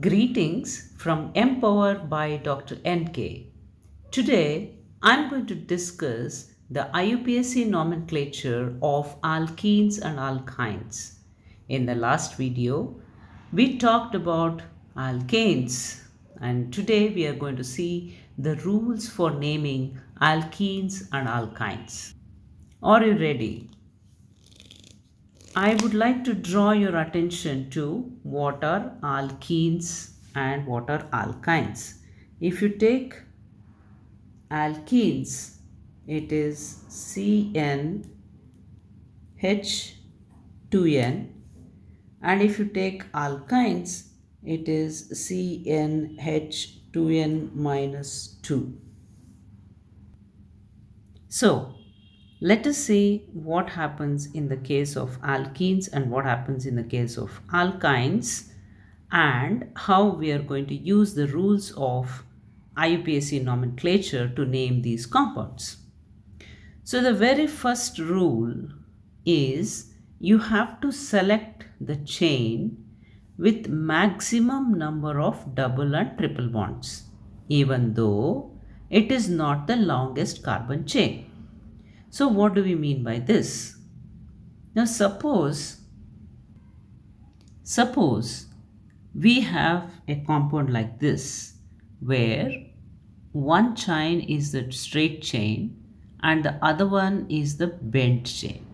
Greetings from MPower by Dr. NK. Today I'm going to discuss the IUPAC nomenclature of alkenes and alkynes. In the last video, we talked about alkanes, and today we are going to see the rules for naming alkenes and alkynes. Are you ready? I would like to draw your attention to what are alkenes and what are alkynes. If you take alkenes, it is CnH2n, and if you take alkynes, it is CnH2n minus 2. So, let us see what happens in the case of alkenes and what happens in the case of alkynes, and how we are going to use the rules of IUPAC nomenclature to name these compounds. So the very first rule is you have to select the chain with maximum number of double and triple bonds, even though it is not the longest carbon chain. So what do we mean by this? Now suppose we have a compound like this, where one chain is the straight chain and the other one is the bent chain.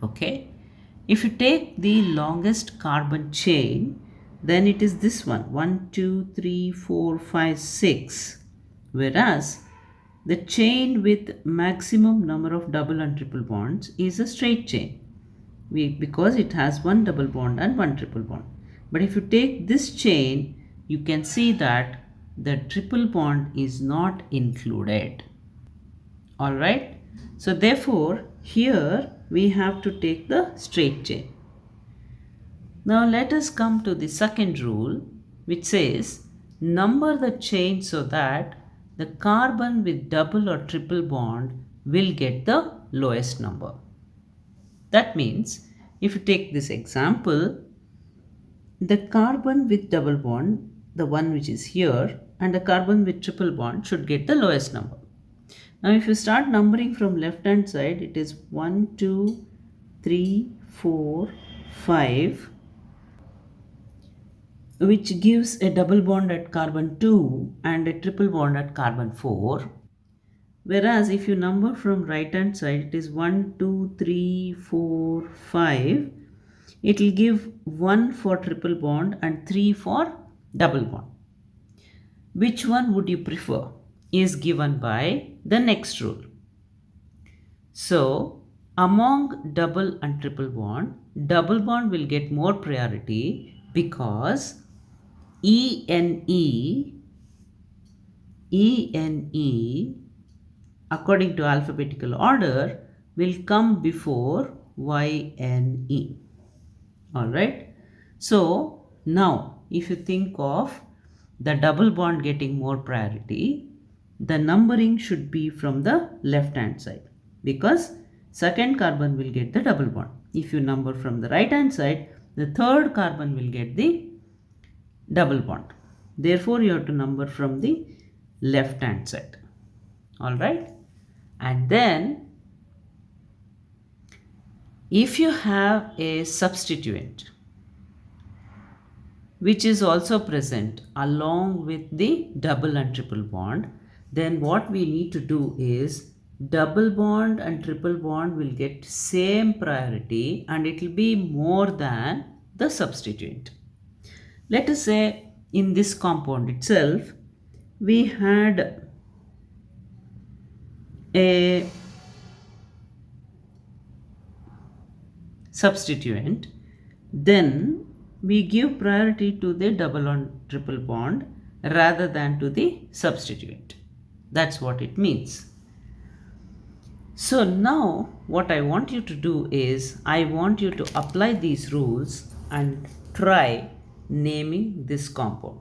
Okay, if you take the longest carbon chain, then it is this one, 1 2 3 4 5 6, whereas the chain with maximum number of double and triple bonds is a straight chain, because it has one double bond and one triple bond. But if you take this chain, you can see that the triple bond is not included. Alright, so therefore here we have to take the straight chain. Now let us come to the second rule, which says number the chain so that the carbon with double or triple bond will get the lowest number. That means if you take this example, the carbon with double bond, the one which is here, and the carbon with triple bond should get the lowest number. Now if you start numbering from left hand side, it is 1 2 3 4 5, which gives a double bond at carbon 2 and a triple bond at carbon 4. Whereas if you number from right hand side, it is 1 2 3 4 5. It will give 1 for triple bond and 3 for double bond. Which one would you prefer is given by the next rule. So among double and triple bond, double bond will get more priority because ENE according to alphabetical order will come before YNE. Alright, so now if you think of the double bond getting more priority, the numbering should be from the left hand side, because second carbon will get the double bond. If you number from the right hand side, the third carbon will get the double bond. Therefore you have to number from the left hand side. Alright, and then if you have a substituent which is also present along with the double and triple bond, then what we need to do is double bond and triple bond will get same priority and it will be more than the substituent. Let us say in this compound itself, we had a substituent, then we give priority to the double and triple bond rather than to the substituent. That's what it means. So now what I want you to do is, I want you to apply these rules and try naming this compound.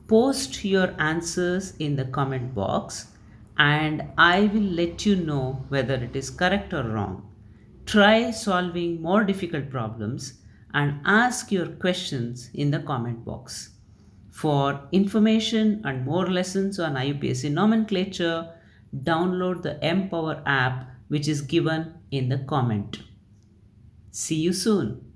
Post your answers in the comment box and I will let you know whether it is correct or wrong. Try solving more difficult problems and ask your questions in the comment box. For information and more lessons on IUPAC nomenclature, download the MPover app which is given in the comment. See you soon.